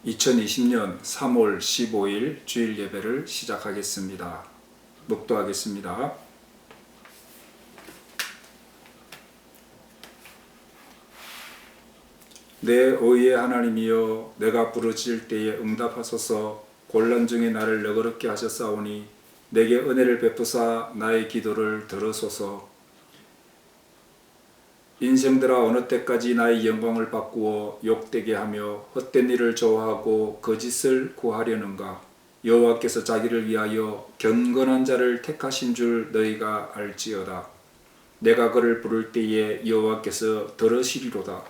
2020년 3월 15일 주일 예배를 시작하겠습니다. 묵도하겠습니다. 내 의의 하나님이여, 내가 부르짖을 때에 응답하소서. 곤란 중에 나를 너그럽게 하셨사오니 내게 은혜를 베푸사 나의 기도를 들으소서. 인생들아, 어느 때까지 나의 영광을 바꾸어 욕되게 하며 헛된 일을 좋아하고 거짓을 구하려는가? 여호와께서 자기를 위하여 경건한 자를 택하신 줄 너희가 알지어다. 내가 그를 부를 때에 여호와께서 들으시리로다.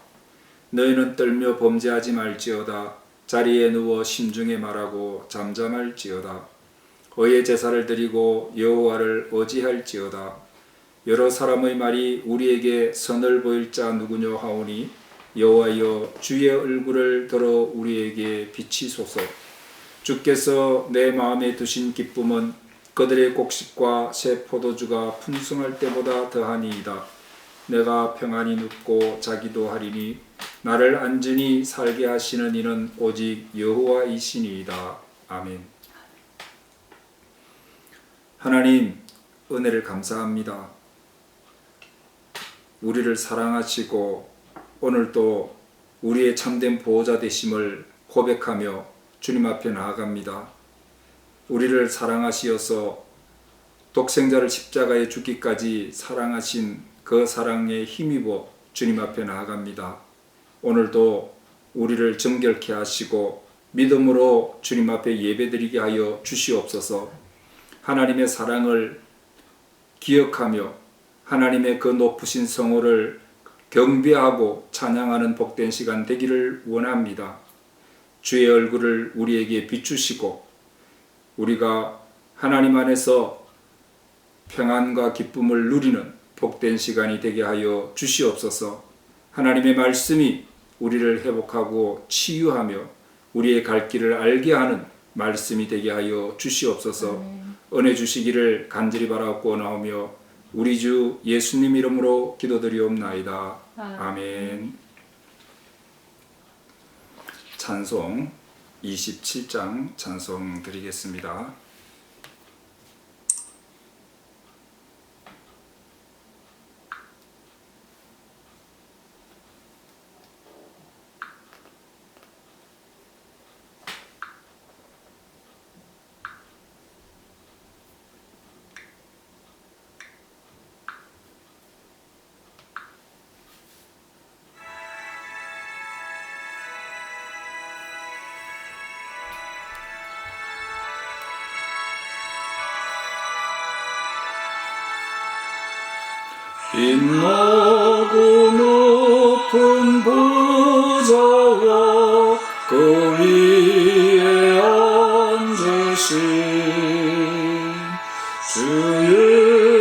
너희는 떨며 범죄하지 말지어다. 자리에 누워 심중에 말하고 잠잠할지어다. 의의 제사를 드리고 여호와를 의지할지어다. 여러 사람의 말이 우리에게 선을 보일 자 누구뇨 하오니 여호와여, 주의 얼굴을 들어 우리에게 비치소서. 주께서 내 마음에 두신 기쁨은 그들의 곡식과 새 포도주가 풍성할 때보다 더하니이다. 내가 평안히 눕고 자기도 하리니 나를 안전히 살게 하시는 이는 오직 여호와이시니이다. 아멘. 하나님, 은혜를 감사합니다. 우리를 사랑하시고 오늘도 우리의 참된 보호자 되심을 고백하며 주님 앞에 나아갑니다. 우리를 사랑하시어서 독생자를 십자가에 죽기까지 사랑하신 그 사랑에 힘입어 주님 앞에 나아갑니다. 오늘도 우리를 정결케 하시고 믿음으로 주님 앞에 예배드리게 하여 주시옵소서. 하나님의 사랑을 기억하며 하나님의 그 높으신 성호를 경배하고 찬양하는 복된 시간 되기를 원합니다. 주의 얼굴을 우리에게 비추시고 우리가 하나님 안에서 평안과 기쁨을 누리는 복된 시간이 되게 하여 주시옵소서. 하나님의 말씀이 우리를 회복하고 치유하며 우리의 갈 길을 알게 하는 말씀이 되게 하여 주시옵소서. 은혜 주시기를 간절히 바라옵고 나오며 우리 주 예수님 이름으로 기도드리옵나이다. 아멘. 찬송 27장 찬송 드리겠습니다. 빛나고 높은 보좌와 그 위에 앉으신 주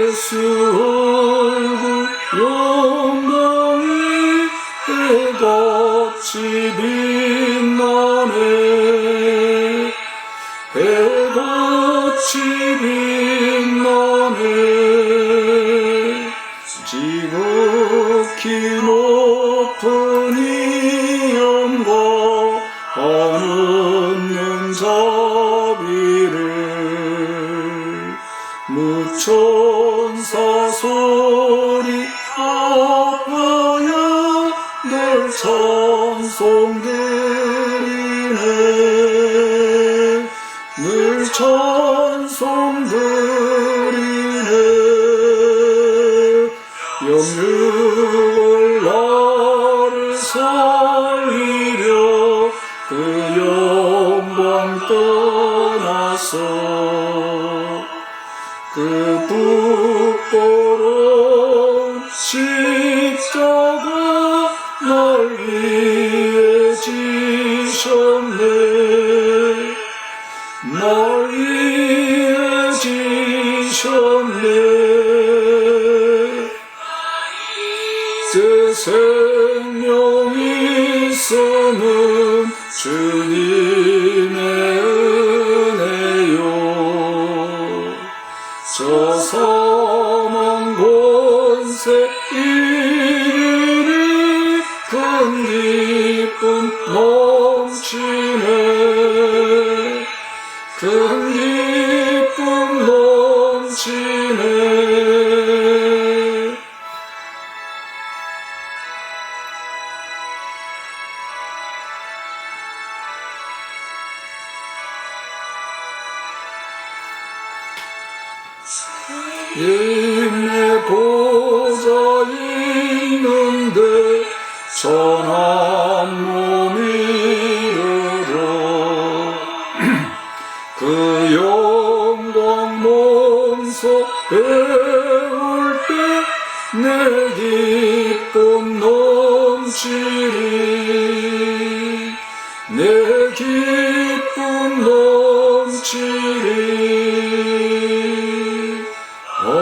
예수 얼굴 영광이 해같이 빛나네. 해같이 빛나네. 지극히 높은 이 영광 한없는 자비를 무천사 소리 아파야 늘 찬송드리네. 늘 찬송드리네. 영육을 나를 살리려 그 영광 떠나서 그 부끄러운 십자가 날 위해 지셨네. 날 위해 지셨네. 새 생명이 있음은 주님의 은혜요. 저 사망 권세 이르리 큰 기쁨 넘치네. 큰 기쁨 넘치네. 예인의 보좌 있는데 천한 몸이르러 그 영광 몸소 배울 때 내 기쁨 넘치리. 내 기쁨 넘치리. 아멘.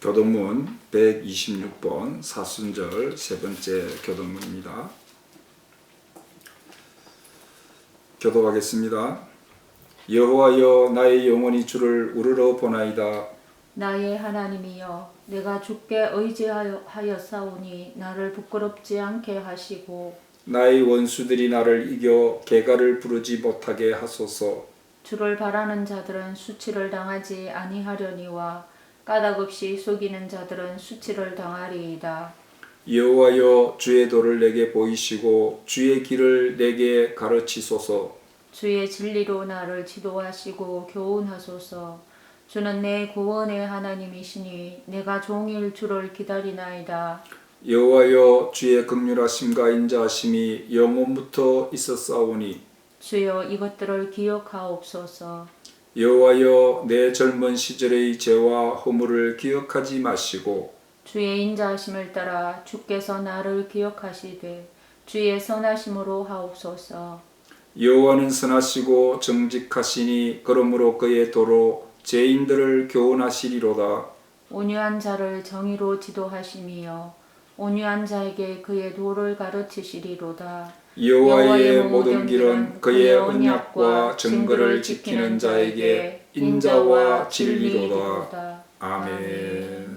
교동문 126번 사순절 세 번째 교동문입니다. 교독하겠습니다. 여호와여, 나의 영혼이 주를 우러러 보나이다. 나의 하나님이여, 내가 주께 의지하였사오니 나를 부끄럽지 않게 하시고 나의 원수들이 나를 이겨 개가를 부르지 못하게 하소서. 주를 바라는 자들은 수치를 당하지 아니하려니와 까닭없이 속이는 자들은 수치를 당하리이다. 여호와여, 주의 도를 내게 보이시고 주의 길을 내게 가르치소서. 주의 진리로 나를 지도하시고 교훈하소서. 주는 내 구원의 하나님이시니 내가 종일 주를 기다리나이다. 여호와여, 주의 긍휼하심과 인자하심이 영원부터 있었사오니 주여, 이것들을 기억하옵소서. 여호와여, 내 젊은 시절의 죄와 허물을 기억하지 마시고 주의 인자하심을 따라 주께서 나를 기억하시되 주의 선하심으로 하옵소서. 여호와는 선하시고 정직하시니 그러므로 그의 도로 죄인들을 교훈하시리로다. 온유한 자를 정의로 지도하심이여 온유한 자에게 그의 도를 가르치시리로다. 여호와의 모든 길은 그의 언약과 증거를 지키는 자에게 인자와 진리로다. 아멘.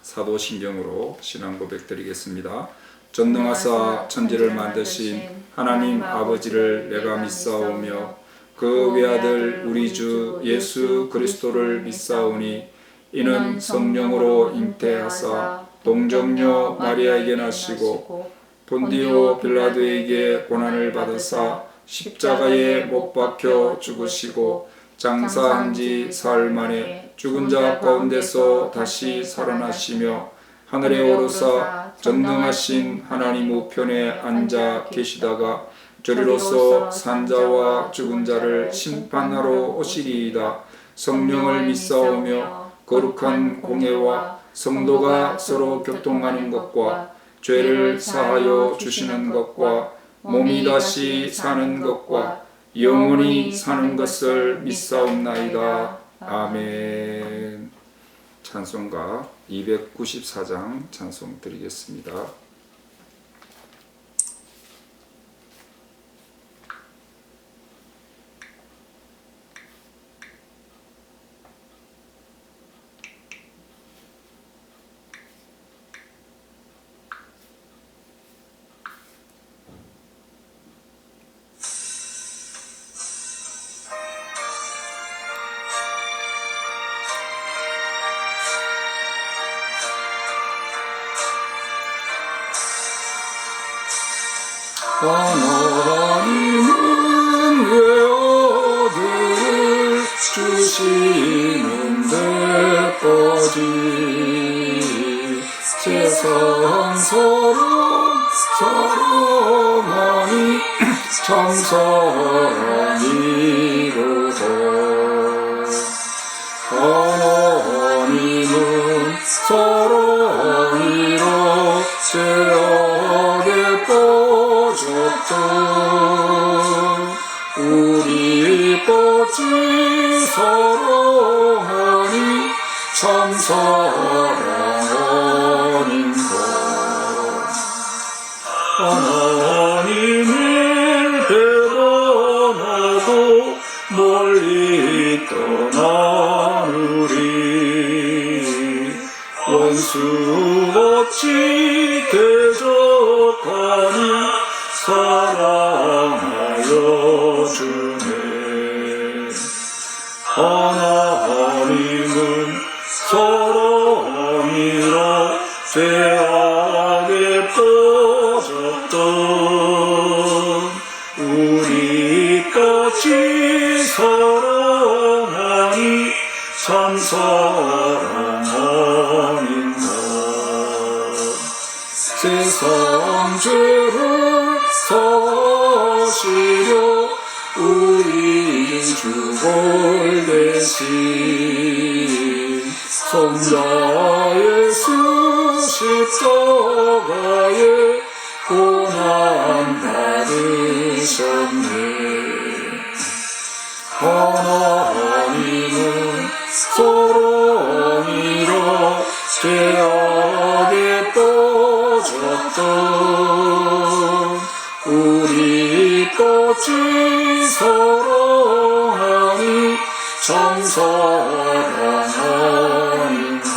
사도신경으로 신앙 고백 드리겠습니다. 전능하사 천지를 만드신 하나님 아버지를 내가 믿사오며 그 외아들 우리 주 예수 그리스도를 믿사오니 이는 성령으로 잉태하사 동정녀 마리아에게 나시고 본디오 빌라도에게 고난을 받으사 십자가에 못 박혀 죽으시고 장사한 지 사흘 만에 죽은 자 가운데서 다시 살아나시며 하늘에 오르사 전능하신 하나님 우편에 앉아 계시다가 저리로서 산자와 죽은 자를 심판하러 오시리이다. 성령을 믿사오며 거룩한 공예와 성도가 서로 교통하는 것과 죄를 사하여 주시는 것과 몸이 다시 사는 것과 영원히 사는 것을 믿사옵나이다. 아멘. 찬송가 294장 찬송 드리겠습니다. 하나님은 외아들을 주시는 데까지 세상 사랑하니 참 사랑이로다. 하나님은 사랑이라 죄악에 빠졌던 우리같이 사랑하니 참 사랑 아닌가. 하나님을 배반하고 멀리 떠나누리 수 없이 대적하니 사랑하여 주네. 하나님은 사랑이라 죄악에 빠졌던 우리같이 사랑하니 참 사랑 아닌가. 세상 죄를 사시려 우리 주골 대신 성자 예수 십자가에 고난 받으셨네. 하나님은 사랑이라 죄악에 빠졌던 우리같이 사랑하니 참 사랑 아닌가.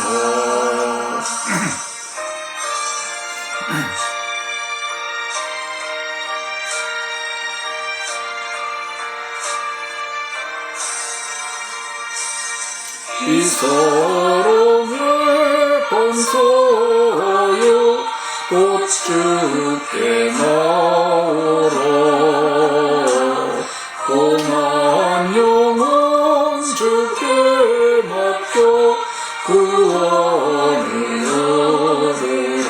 이 사랑의 범사여 곧 주께 나오라. 고난 영혼 주께 맡겨 구원을 얻으라.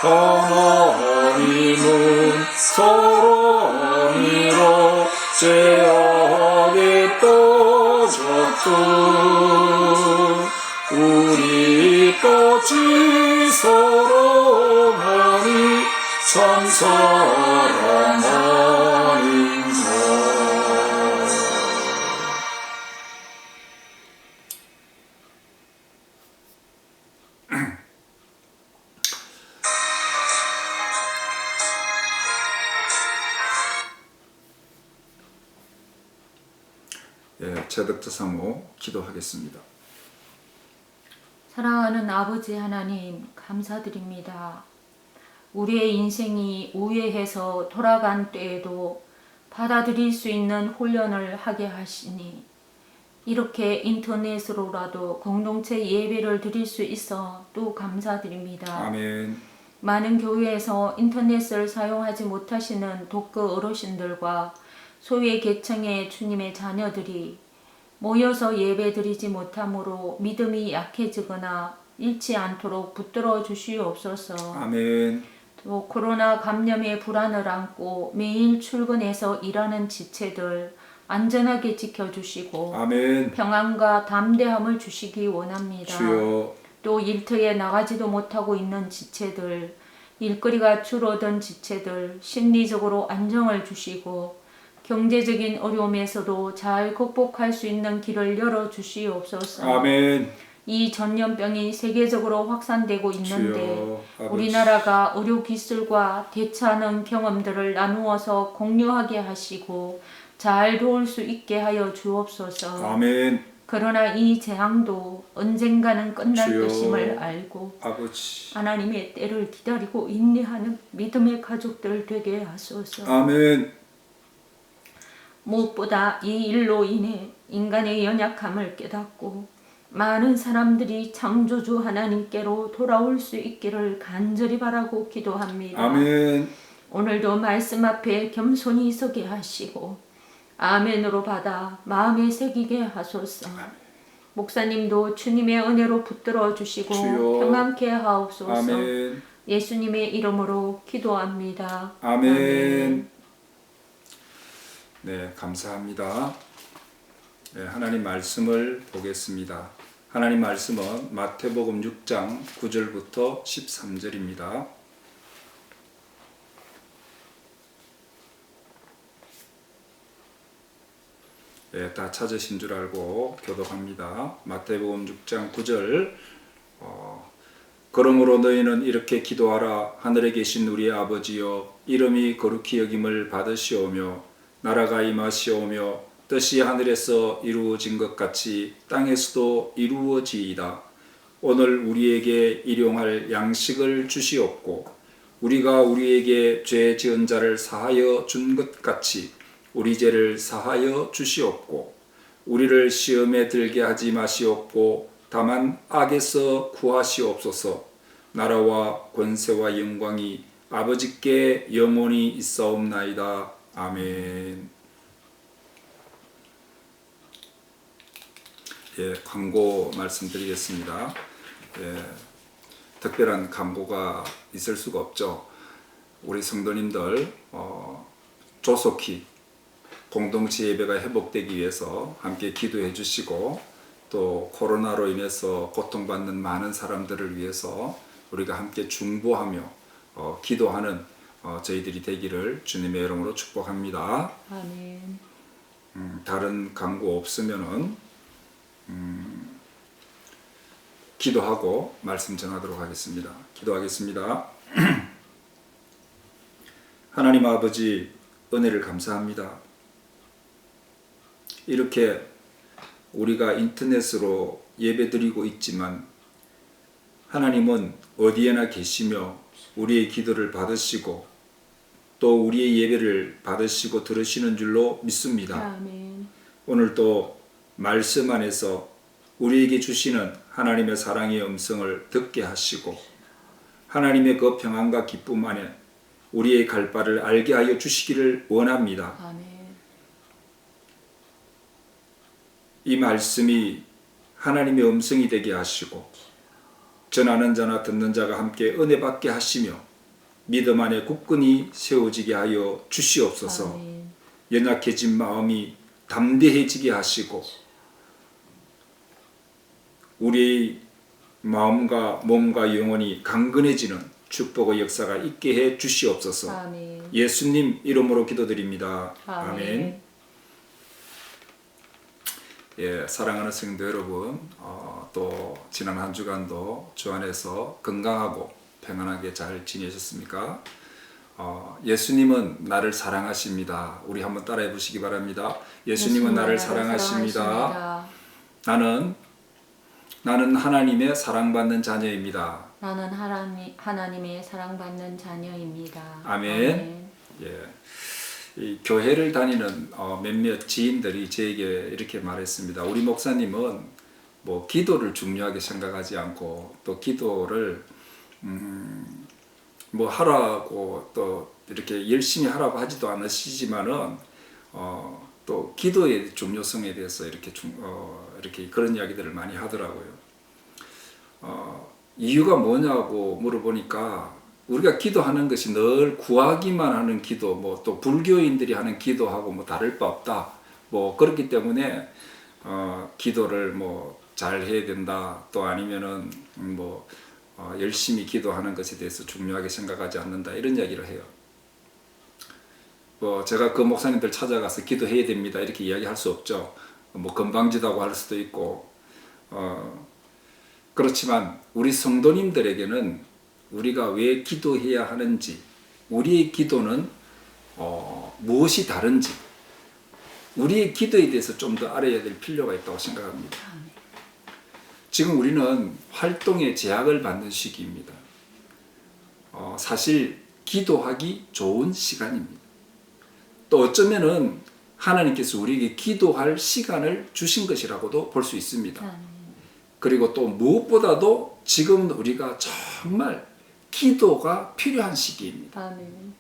하나님은 사랑이라 죄악에 빠졌던 우리같이 사랑하니 참 사랑 아닌가. 제덕자 사모 기도하겠습니다. 사랑하는 아버지 하나님, 감사드립니다. 우리의 인생이 우회해서 돌아간 때에도 받아들일 수 있는 훈련을 하게 하시니 이렇게 인터넷으로라도 공동체 예배를 드릴 수 있어 또 감사드립니다. 아멘. 많은 교회에서 인터넷을 사용하지 못하시는 독거 어르신들과 소외 계층의 주님의 자녀들이 모여서 예배드리지 못함으로 믿음이 약해지거나 잃지 않도록 붙들어 주시옵소서. 아멘. 또 코로나 감염의 불안을 안고 매일 출근해서 일하는 지체들 안전하게 지켜주시고 아멘. 평안과 담대함을 주시기 원합니다. 주여. 또 일터에 나가지도 못하고 있는 지체들, 일거리가 줄어든 지체들 심리적으로 안정을 주시고 경제적인 어려움에서도 잘 극복할 수 있는 길을 열어주시옵소서. 아멘. 이 전염병이 세계적으로 확산되고 있는데 주여, 아버지. 우리나라가 의료기술과 대처하는 경험들을 나누어서 공유하게 하시고 잘 도울 수 있게 하여 주옵소서. 아멘. 그러나 이 재앙도 언젠가는 끝날 주여, 것임을 알고 아버지. 하나님의 때를 기다리고 인내하는 믿음의 가족들 되게 하소서. 아멘. 무엇보다 이 일로 인해 인간의 연약함을 깨닫고 많은 사람들이 창조주 하나님께로 돌아올 수 있기를 간절히 바라고 기도합니다. 아멘. 오늘도 말씀 앞에 겸손히 서게 하시고 아멘으로 받아 마음에 새기게 하소서. 목사님도 주님의 은혜로 붙들어 주시고 주여. 평안케 하옵소서. 아멘. 예수님의 이름으로 기도합니다. 아멘. 네, 감사합니다. 네, 하나님 말씀을 보겠습니다. 하나님 말씀은 마태복음 6장 9절부터 13절입니다. 네, 다 찾으신 줄 알고 교독합니다. 마태복음 6장 9절 그러므로 너희는 이렇게 기도하라. 하늘에 계신 우리 아버지여, 이름이 거룩히 여김을 받으시오며 나라가 임하시오며 뜻이 하늘에서 이루어진 것 같이 땅에서도 이루어지이다. 오늘 우리에게 일용할 양식을 주시옵고 우리가 우리에게 죄 지은 자를 사하여 준 것 같이 우리 죄를 사하여 주시옵고 우리를 시험에 들게 하지 마시옵고 다만 악에서 구하시옵소서. 나라와 권세와 영광이 아버지께 영원히 있사옵나이다. 아멘. 예, 광고 말씀드리겠습니다. 예, 특별한 광고가 있을 수가 없죠. 우리 성도님들 조속히 공동체 예배가 회복되기 위해서 함께 기도해 주시고 또 코로나로 인해서 고통받는 많은 사람들을 위해서 우리가 함께 중보하며 기도하는 저희들이 되기를 주님의 이름으로 축복합니다. 아멘. 다른 광고 없으면은 기도하고 말씀 전하도록 하겠습니다. 기도하겠습니다. 하나님 아버지 은혜를 감사합니다. 이렇게 우리가 인터넷으로 예배드리고 있지만 하나님은 어디에나 계시며 우리의 기도를 받으시고 또 우리의 예배를 받으시고 들으시는 줄로 믿습니다. 아멘. 오늘도 말씀 안에서 우리에게 주시는 하나님의 사랑의 음성을 듣게 하시고 하나님의 그 평안과 기쁨 안에 우리의 갈 바를 알게 하여 주시기를 원합니다. 아멘. 이 말씀이 하나님의 음성이 되게 하시고 전하는 자나 듣는 자가 함께 은혜 받게 하시며 믿음 안에 굳건히 세워지게 하여 주시옵소서. 아멘. 연약해진 마음이 담대해지게 하시고 우리의 마음과 몸과 영혼이 강건해지는 축복의 역사가 있게 해 주시옵소서. 아멘. 예수님 이름으로 기도드립니다. 아멘. 아멘. 예, 사랑하는 성도 여러분, 또 지난 한 주간도 주 안에서 건강하고 평안하게 잘 지내셨습니까? 예수님은 나를 사랑하십니다. 우리 한번 따라해 보시기 바랍니다. 예수님은 나를 사랑하십니다. 나는 하나님의 사랑받는 자녀입니다. 나는 하나님의 사랑받는 자녀입니다. 아멘. 예. 이 교회를 다니는 몇몇 지인들이 저에게 이렇게 말했습니다. 우리 목사님은 뭐 기도를 중요하게 생각하지 않고 또 기도를 뭐 하라고 또 이렇게 열심히 하라고 하지도 않으시지만은 또 기도의 중요성에 대해서 이렇게 그런 이야기들을 많이 하더라고요. 이유가 뭐냐고 물어보니까 우리가 기도하는 것이 늘 구하기만 하는 기도, 뭐 또 불교인들이 하는 기도하고 뭐 다를 바 없다. 뭐 그렇기 때문에 기도를 뭐 잘 해야 된다. 또 아니면은 뭐 열심히 기도하는 것에 대해서 중요하게 생각하지 않는다. 이런 이야기를 해요. 뭐 제가 그 목사님들 찾아가서 기도해야 됩니다. 이렇게 이야기할 수 없죠. 뭐 건방지다고 할 수도 있고 그렇지만 우리 성도님들에게는 우리가 왜 기도해야 하는지, 우리의 기도는 무엇이 다른지, 우리의 기도에 대해서 좀 더 알아야 될 필요가 있다고 생각합니다. 지금 우리는 활동의 제약을 받는 시기입니다. 사실 기도하기 좋은 시간입니다. 또 어쩌면은 하나님께서 우리에게 기도할 시간을 주신 것이라고도 볼 수 있습니다. 그리고 또 무엇보다도 지금 우리가 정말 기도가 필요한 시기입니다. 아멘.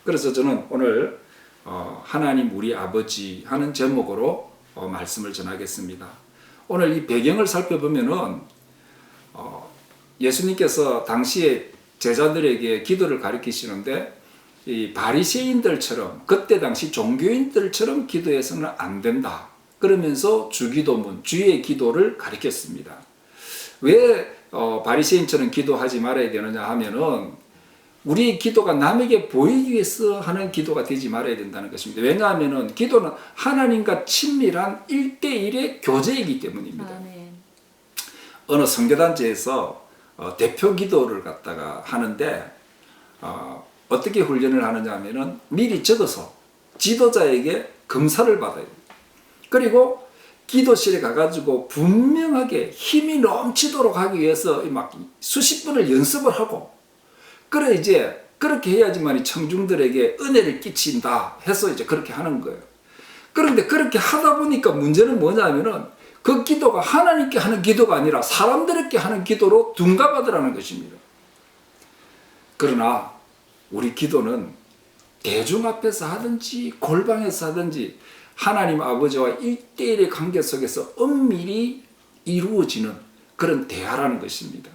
그래서 저는 오늘 하나님 우리 아버지 하는 제목으로 말씀을 전하겠습니다. 오늘 이 배경을 살펴보면은 예수님께서 당시에 제자들에게 기도를 가르치시는데 이 바리새인들처럼 그때 당시 종교인들처럼 기도해서는 안 된다. 그러면서 주기도문, 주의 기도를 가르쳤습니다. 왜 바리새인처럼 기도하지 말아야 되느냐 하면은 우리의 기도가 남에게 보이기 위해서 하는 기도가 되지 말아야 된다는 것입니다. 왜냐하면은 기도는 하나님과 친밀한 1대1의 교제이기 때문입니다. 아멘. 어느 선교단체에서 대표 기도를 갖다가 하는데 어떻게 훈련을 하느냐 하면은 미리 적어서 지도자에게 검사를 받아요. 그리고 기도실에 가가지고 분명하게 힘이 넘치도록 하기 위해서 막 수십 번을 연습을 하고, 그래 이제 그렇게 해야지만 이 청중들에게 은혜를 끼친다 해서 이제 그렇게 하는 거예요. 그런데 그렇게 하다 보니까 문제는 뭐냐면은 그 기도가 하나님께 하는 기도가 아니라 사람들에게 하는 기도로 둔갑하더라는 것입니다. 그러나 우리 기도는 대중 앞에서 하든지 골방에서 하든지 하나님 아버지와 1대1의 관계 속에서 엄밀히 이루어지는 그런 대화라는 것입니다.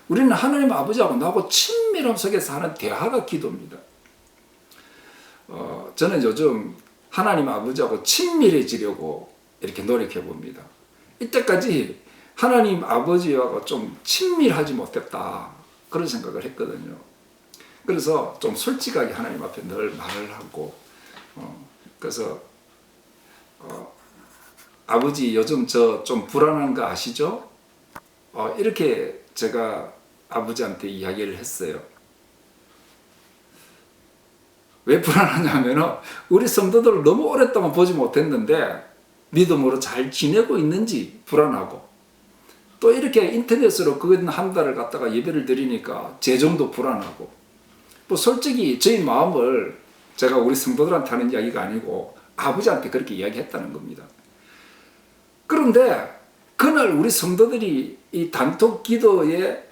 우리는 하나님 아버지하고 나하고 친밀함 속에서 하는 대화가 기도입니다. 저는 요즘 하나님 아버지하고 친밀해지려고 이렇게 노력해 봅니다. 이때까지 하나님 아버지하고 좀 친밀하지 못했다, 그런 생각을 했거든요. 그래서 좀 솔직하게 하나님 앞에 늘 말을 하고, 그래서 아버지 요즘 저 좀 불안한 거 아시죠? 이렇게 제가 아버지한테 이야기를 했어요. 왜 불안하냐면은 우리 성도들을 너무 오랫동안 보지 못했는데 믿음으로 잘 지내고 있는지 불안하고, 또 이렇게 인터넷으로 그 한 달을 갖다가 예배를 드리니까 재정도 불안하고, 뭐 솔직히 저희 마음을 제가 우리 성도들한테 하는 이야기가 아니고 아버지한테 그렇게 이야기했다는 겁니다. 그런데 그날 우리 성도들이 이 단톡 기도에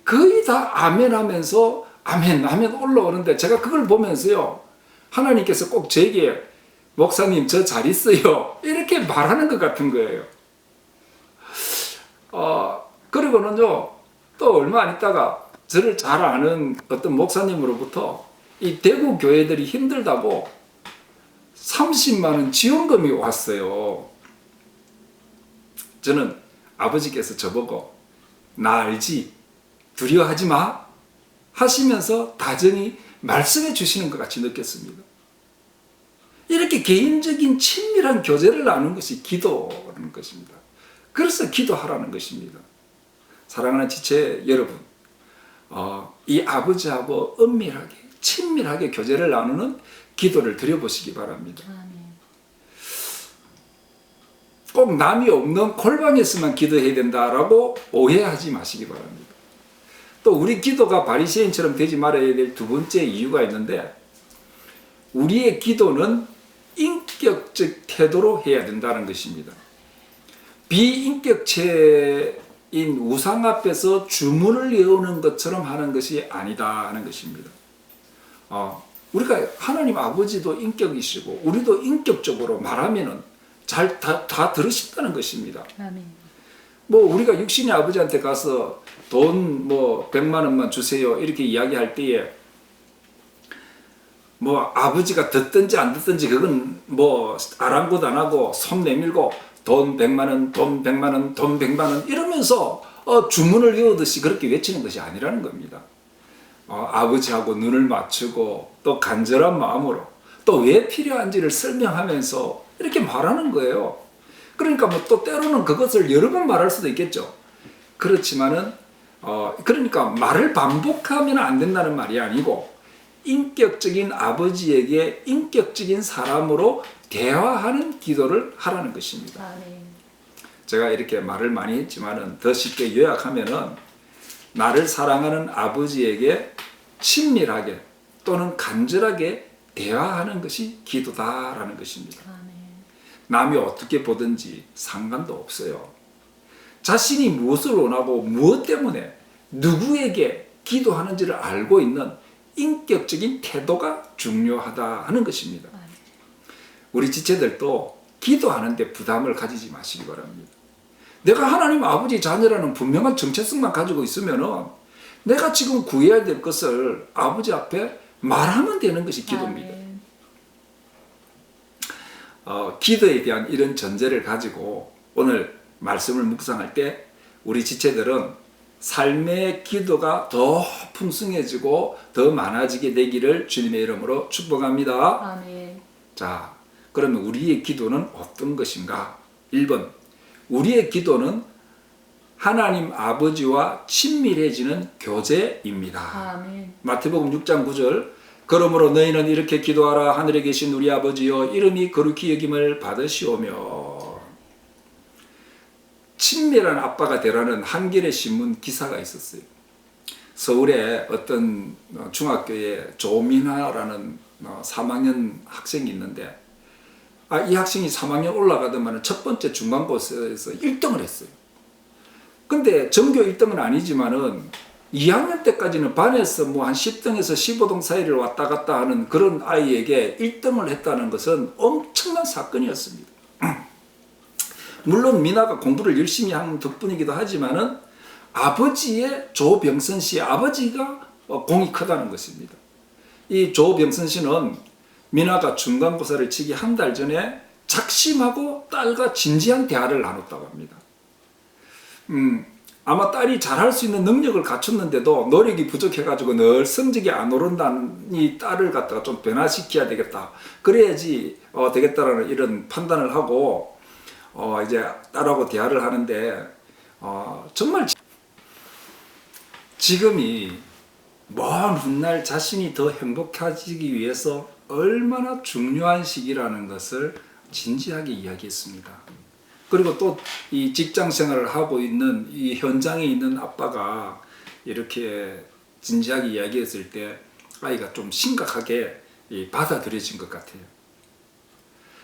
거의 다 아멘 하면서 아멘 아멘 올라오는데, 제가 그걸 보면서요, 하나님께서 꼭 저에게 목사님 저 잘 있어요 이렇게 말하는 것 같은 거예요. 그리고는요, 또 얼마 안 있다가 저를 잘 아는 어떤 목사님으로부터 이 대구 교회들이 힘들다고 30만 원 지원금이 왔어요. 저는 아버지께서 저보고 나 알지? 두려워하지 마 하시면서 다정히 말씀해 주시는 것 같이 느꼈습니다. 이렇게 개인적인 친밀한 교제를 나누는 것이 기도라는 것입니다. 그래서 기도하라는 것입니다. 사랑하는 지체 여러분, 이 아버지하고 은밀하게 친밀하게 교제를 나누는 기도를 드려보시기 바랍니다. 꼭 남이 없는 골방에서만 기도해야 된다라고 오해하지 마시기 바랍니다. 또 우리 기도가 바리새인처럼 되지 말아야 될 두 번째 이유가 있는데, 우리의 기도는 인격적 태도로 해야 된다는 것입니다. 비인격체인 우상 앞에서 주문을 외우는 것처럼 하는 것이 아니다 하는 것입니다. 우리가 하나님 아버지도 인격이시고 우리도 인격적으로 말하면은 다 들으신다는 것입니다. 아멘. 뭐 우리가 육신의 아버지한테 가서 돈 100만 원만 주세요 이렇게 이야기할 때에 뭐 아버지가 듣든지 안 듣든지 그건 뭐 아랑곳 안 하고 손 내밀고 돈 100만 원, 돈 100만 원, 돈 100만 원 이러면서 주문을 외우듯이 그렇게 외치는 것이 아니라는 겁니다. 아버지하고 눈을 맞추고 또 간절한 마음으로 또 왜 필요한지를 설명하면서 이렇게 말하는 거예요. 그러니까 뭐 또 때로는 그것을 여러 번 말할 수도 있겠죠. 그렇지만은 그러니까 말을 반복하면 안 된다는 말이 아니고 인격적인 아버지에게 인격적인 사람으로 대화하는 기도를 하라는 것입니다. 제가 이렇게 말을 많이 했지만은 더 쉽게 요약하면은 나를 사랑하는 아버지에게 친밀하게 또는 간절하게 대화하는 것이 기도다라는 것입니다. 남이 어떻게 보든지 상관도 없어요. 자신이 무엇을 원하고 무엇 때문에 누구에게 기도하는지를 알고 있는 인격적인 태도가 중요하다 하는 것입니다. 우리 지체들도 기도하는데 부담을 가지지 마시기 바랍니다. 내가 하나님 아버지 자녀라는 분명한 정체성만 가지고 있으면은 내가 지금 구해야 될 것을 아버지 앞에 말하면 되는 것이 기도입니다. 기도에 대한 이런 전제를 가지고 오늘 말씀을 묵상할 때 우리 지체들은 삶의 기도가 더 풍성해지고 더 많아지게 되기를 주님의 이름으로 축복합니다. 아멘. 자, 그러면 우리의 기도는 어떤 것인가? 1번, 우리의 기도는 하나님 아버지와 친밀해지는 교제입니다. 아멘. 마태복음 6장 9절, 그러므로 너희는 이렇게 기도하라. 하늘에 계신 우리 아버지여, 이름이 거룩히 여김을 받으시오며. 친밀한 아빠가 되라는 한겨레 신문 기사가 있었어요. 서울에 어떤 중학교에 조민아라는 3학년 학생이 있는데 이 학생이 3학년 올라가더만 첫 번째 중간고사에서 1등을 했어요. 근데 전교 1등은 아니지만은 2학년 때까지는 반에서 뭐 한 10등에서 15등 사이를 왔다 갔다 하는 그런 아이에게 1등을 했다는 것은 엄청난 사건이었습니다. 물론 미나가 공부를 열심히 한 덕분이기도 하지만은 아버지의 조병선 씨의 아버지가 공이 크다는 것입니다. 이 조병선 씨는 미나가 중간고사를 치기 한 달 전에 작심하고 딸과 진지한 대화를 나눴다고 합니다. 아마 딸이 잘할 수 있는 능력을 갖췄는데도 노력이 부족해가지고 늘 성적이 안 오른다니 딸을 갖다가 좀 변화시켜야 되겠다. 그래야지 되겠다라는 이런 판단을 하고 이제 딸하고 대화를 하는데 정말 지금이 먼 훗날 자신이 더 행복해지기 위해서 얼마나 중요한 시기라는 것을 진지하게 이야기했습니다. 그리고 또 이 직장 생활을 하고 있는 이 현장에 있는 아빠가 이렇게 진지하게 이야기했을 때 아이가 좀 심각하게 받아들여진 것 같아요.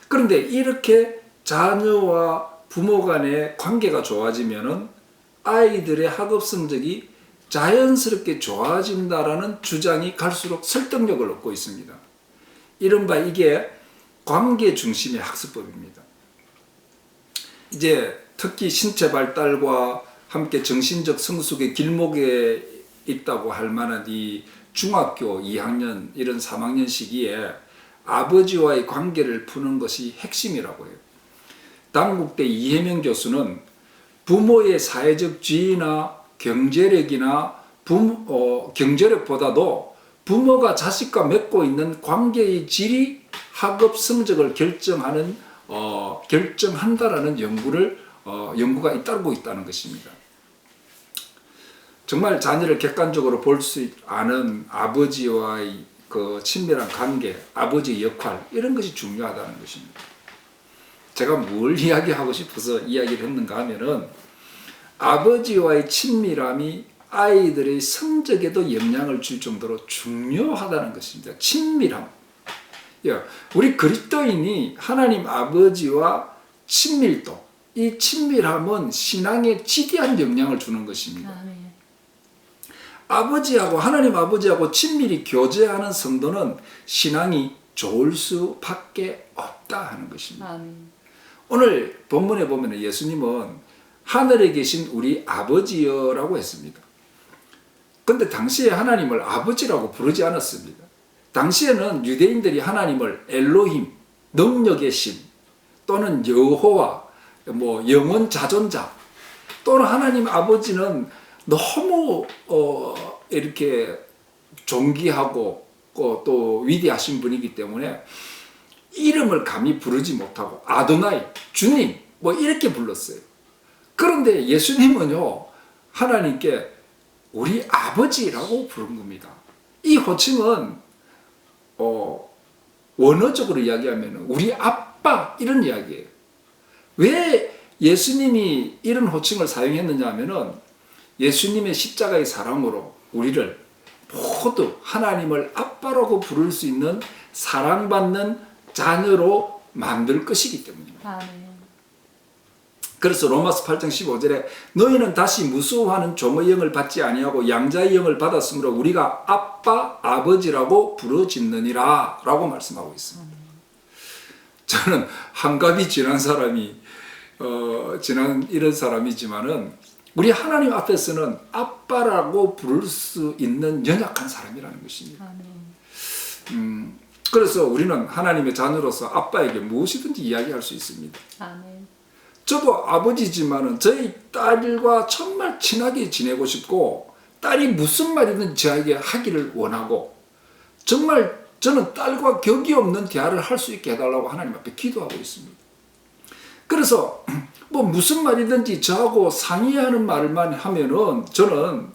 그런데 이렇게 자녀와 부모 간의 관계가 좋아지면은 아이들의 학업 성적이 자연스럽게 좋아진다라는 주장이 갈수록 설득력을 얻고 있습니다. 이른바 이게 관계 중심의 학습법입니다. 이제 특히 신체 발달과 함께 정신적 성숙의 길목에 있다고 할 만한 이 중학교 2학년 이런 3학년 시기에 아버지와의 관계를 푸는 것이 핵심이라고 해요. 당국대 이혜명 교수는 부모의 사회적 지위나 경제력이나 경제력보다도 부모가 자식과 맺고 있는 관계의 질이 학업 성적을 결정한다라는 연구가 잇따르고 있다는 것입니다. 정말 자녀를 객관적으로 볼 수 아는 아버지와의 그 친밀한 관계, 아버지의 역할 이런 것이 중요하다는 것입니다. 제가 뭘 이야기하고 싶어서 이야기를 했는가 하면은 아버지와의 친밀함이 아이들의 성적에도 영향을 줄 정도로 중요하다는 것입니다. 친밀함. 우리 그리스도인이 하나님 아버지와 친밀도, 이 친밀함은 신앙에 지대한 영향을 주는 것입니다. 하나님 아버지하고 친밀히 교제하는 성도는 신앙이 좋을 수밖에 없다 하는 것입니다. 오늘 본문에 보면 예수님은 하늘에 계신 우리 아버지여라고 했습니다. 근데 당시에 하나님을 아버지라고 부르지 않았습니다. 당시에는 유대인들이 하나님을 엘로힘, 능력의 신, 또는 여호와, 영원 자존자, 또는 하나님 아버지는 너무 이렇게 존귀하고 또 위대하신 분이기 때문에 이름을 감히 부르지 못하고 아도나이, 주님 이렇게 불렀어요. 그런데 예수님은요 하나님께 우리 아버지라고 부른 겁니다. 이 호칭은 원어적으로 이야기하면 우리 아빠 이런 이야기예요. 왜 예수님이 이런 호칭을 사용했느냐 하면은 예수님의 십자가의 사랑으로 우리를 모두 하나님을 아빠라고 부를 수 있는 사랑받는 자녀로 만들 것이기 때문입니다. 그래서 로마서 8장 15절에 너희는 다시 무수하는 종의 영을 받지 아니하고 양자의 영을 받았으므로 우리가 아빠 아버지라고 부르짖느니라 라고 말씀하고 있습니다. 저는 한갑이 지난 이런 사람이지만은 우리 하나님 앞에서는 아빠라고 부를 수 있는 연약한 사람이라는 것입니다. 그래서 우리는 하나님의 자녀로서 아빠에게 무엇이든지 이야기할 수 있습니다. 저도 아버지지만은 저희 딸과 정말 친하게 지내고 싶고 딸이 무슨 말이든 저에게 하기를 원하고 정말 저는 딸과 격이 없는 대화를 할 수 있게 해달라고 하나님 앞에 기도하고 있습니다. 그래서 무슨 말이든지 저하고 상의하는 말만 하면은 저는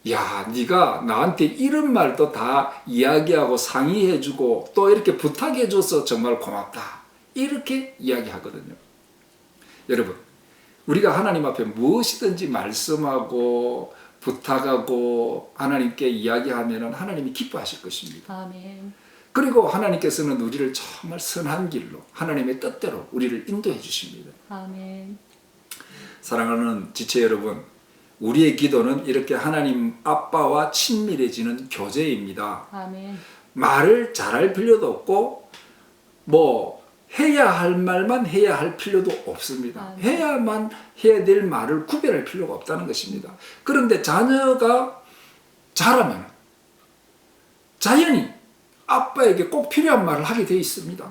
네가 나한테 이런 말도 다 이야기하고 상의해주고 또 이렇게 부탁해줘서 정말 고맙다 이렇게 이야기하거든요. 여러분 우리가 하나님 앞에 무엇이든지 말씀하고 부탁하고 하나님께 이야기하면 하나님이 기뻐하실 것입니다. 아멘. 그리고 하나님께서는 우리를 정말 선한 길로 하나님의 뜻대로 우리를 인도해 주십니다. 아멘. 사랑하는 지체 여러분, 우리의 기도는 이렇게 하나님 아빠와 친밀해지는 교제입니다. 아멘. 말을 잘할 필요도 없고 뭐 해야 할 말만 해야 할 필요도 없습니다. 해야만 해야 될 말을 구별할 필요가 없다는 것입니다. 그런데 자녀가 자라면 자연히 아빠에게 꼭 필요한 말을 하게 되어 있습니다.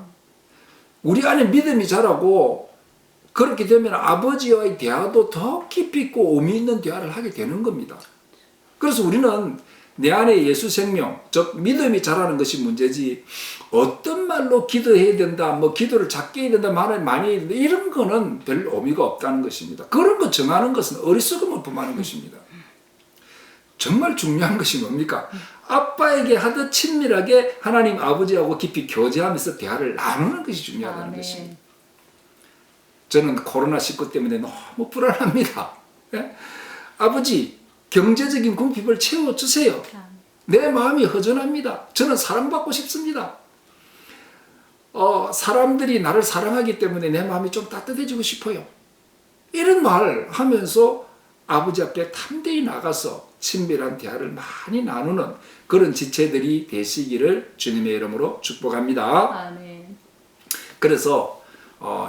우리 안에 믿음이 자라고 그렇게 되면 아버지와의 대화도 더 깊이 있고 의미 있는 대화를 하게 되는 겁니다. 그래서 우리는 내 안에 예수 생명, 즉 믿음이 자라는 것이 문제지 어떤 말로 기도해야 된다, 뭐 기도를 작게 해야 된다, 말을 많이 해야 된다, 이런 거는 별 의미가 없다는 것입니다. 그런 거 정하는 것은 어리석음을 범하는 것입니다. 정말 중요한 것이 뭡니까? 아빠에게 하듯 친밀하게 하나님 아버지하고 깊이 교제하면서 대화를 나누는 것이 중요하다는 아멘. 것입니다. 저는 코로나19 때문에 너무 불안합니다. 예? 아버지, 경제적인 궁핍을 채워주세요. 내 마음이 허전합니다. 저는 사랑받고 싶습니다. 사람들이 나를 사랑하기 때문에 내 마음이 좀 따뜻해지고 싶어요. 이런 말 하면서 아버지 앞에 담대히 나가서 친밀한 대화를 많이 나누는 그런 지체들이 되시기를 주님의 이름으로 축복합니다. 아멘. 그래서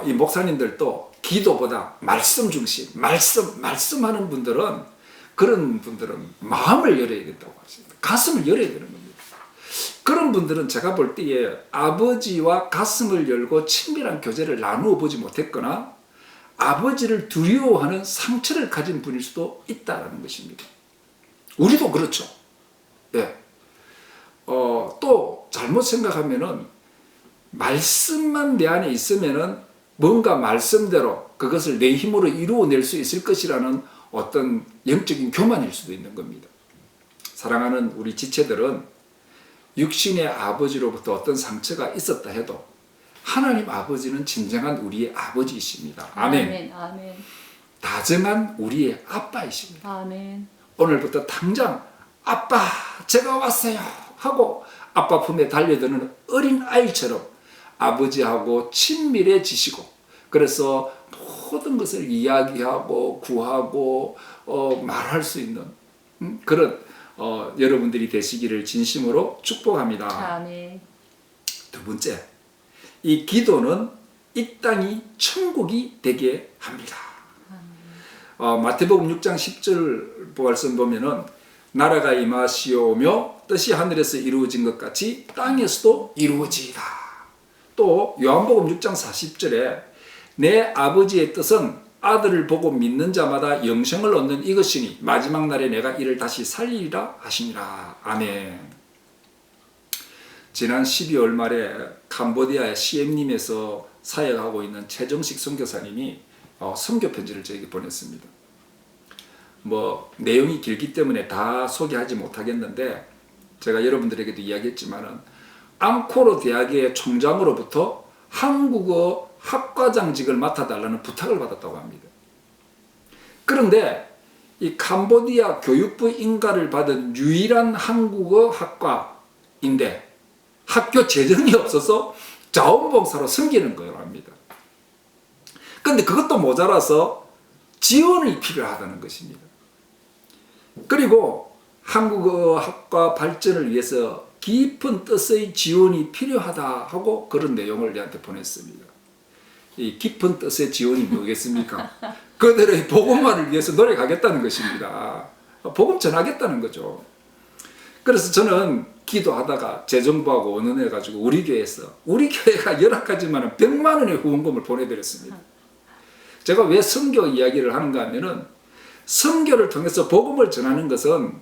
이 목사님들도 기도보다 말씀 중심, 말씀하는 분들은 그런 분들은 마음을 열어야 된다고 하십니다. 가슴을 열어야 되는 겁니다. 그런 분들은 제가 볼 때에 아버지와 가슴을 열고 친밀한 교제를 나누어 보지 못했거나 아버지를 두려워하는 상처를 가진 분일 수도 있다는 것입니다. 우리도 그렇죠. 예. 또 잘못 생각하면은 말씀만 내 안에 있으면은 뭔가 말씀대로 그것을 내 힘으로 이루어낼 수 있을 것이라는 어떤 영적인 교만일 수도 있는 겁니다. 사랑하는 우리 지체들은 육신의 아버지로부터 어떤 상처가 있었다 해도 하나님 아버지는 진정한 우리의 아버지이십니다. 아멘. 아멘. 아멘. 다정한 우리의 아빠이십니다. 아멘. 오늘부터 당장 아빠 제가 왔어요 하고 아빠 품에 달려드는 어린 아이처럼 아버지하고 친밀해지시고 그래서 모든 것을 이야기하고 구하고 말할 수 있는 그런 여러분들이 되시기를 진심으로 축복합니다. 아멘. 두 번째, 이 기도는 이 땅이 천국이 되게 합니다. 마태복음 6장 10절 말씀 보면은 나라가 임하시오며 뜻이 하늘에서 이루어진 것 같이 땅에서도 이루어지이다. 또 요한복음 6장 40절에 내 아버지의 뜻은 아들을 보고 믿는 자마다 영생을 얻는 이것이니 마지막 날에 내가 이를 다시 살리리라 하시니라. 아멘. 지난 12월 말에 캄보디아의 시엠림에서 사역하고 있는 최정식 선교사님이 선교 편지를 저에게 보냈습니다. 뭐 내용이 길기 때문에 다 소개하지 못하겠는데 제가 여러분들에게도 이야기했지만은 앙코르 대학의 총장으로부터 한국어 학과장직을 맡아달라는 부탁을 받았다고 합니다. 그런데 이 캄보디아 교육부 인가를 받은 유일한 한국어 학과인데 학교 재정이 없어서 자원봉사로 섬기는 거라고 합니다. 그런데 그것도 모자라서 지원이 필요하다는 것입니다. 그리고 한국어 학과 발전을 위해서 깊은 뜻의 지원이 필요하다 하고 그런 내용을 저한테 보냈습니다. 이 깊은 뜻의 지원이 뭐겠습니까? 그들의 복음화를 위해서 노력하겠다는 것입니다. 복음 전하겠다는 거죠. 그래서 저는 기도하다가 재정부하고 의논해가지고 우리 교회가 열악하지만 100만 원의 후원금을 보내드렸습니다. 제가 왜 선교 이야기를 하는가 하면은 선교를 통해서 복음을 전하는 것은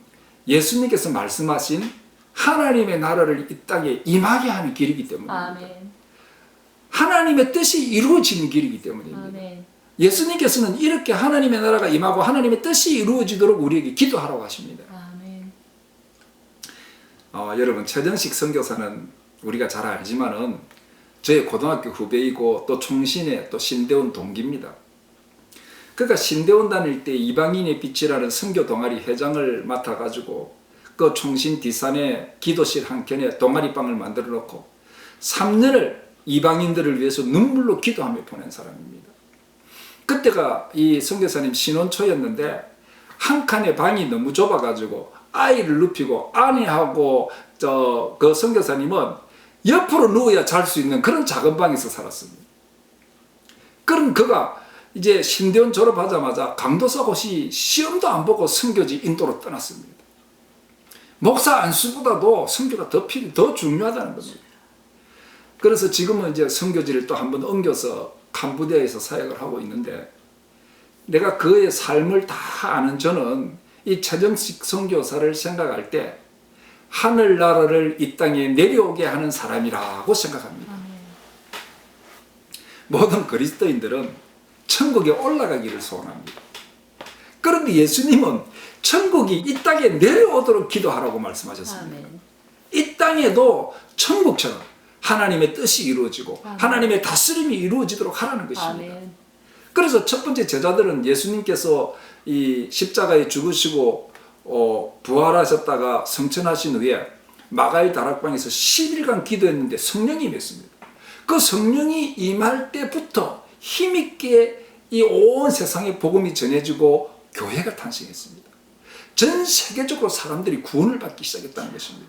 예수님께서 말씀하신 하나님의 나라를 이 땅에 임하게 하는 길이기 때문입니다. 아멘. 하나님의 뜻이 이루어지는 길이기 때문입니다. 아멘. 예수님께서는 이렇게 하나님의 나라가 임하고 하나님의 뜻이 이루어지도록 우리에게 기도하라고 하십니다. 아멘. 여러분 최정식 선교사는 우리가 잘 알지만은 저의 고등학교 후배이고 또 총신의 또 신대원 동기입니다. 그러니까 신대원 다닐 때 이방인의 빛이라는 선교 동아리 회장을 맡아가지고 그 총신 뒷산에 기도실 한켠에 동아리방을 만들어 놓고 3년을 이방인들을 위해서 눈물로 기도하며 보낸 사람입니다. 그때가 이 선교사님 신혼초였는데 한 칸의 방이 너무 좁아가지고 아이를 눕히고 아내하고 그 선교사님은 옆으로 누워야 잘 수 있는 그런 작은 방에서 살았습니다. 그럼 그가 이제 신대원 졸업하자마자 강도사고시 시험도 안 보고 선교지 인도로 떠났습니다. 목사 안수보다도 선교가 더 중요하다는 겁니다. 그래서 지금은 이제 선교지를 또 한번 옮겨서 캄보디아에서 사역을 하고 있는데, 내가 그의 삶을 다 아는 저는 이 최정식 선교사를 생각할 때 하늘나라를 이 땅에 내려오게 하는 사람이라고 생각합니다. 모든 그리스도인들은 천국에 올라가기를 소원합니다. 그런데 예수님은 천국이 이 땅에 내려오도록 기도하라고 말씀하셨습니다. 이 땅에도 천국처럼 하나님의 뜻이 이루어지고 하나님의 다스림이 이루어지도록 하라는 것입니다. 그래서 첫 번째 제자들은 예수님께서 이 십자가에 죽으시고 부활하셨다가 성천하신 후에 마가의 다락방에서 10일간 기도했는데 성령이 임했습니다. 그 성령이 임할 때부터 힘있게 이 온 세상에 복음이 전해지고 교회가 탄생했습니다. 전 세계적으로 사람들이 구원을 받기 시작했다는 것입니다.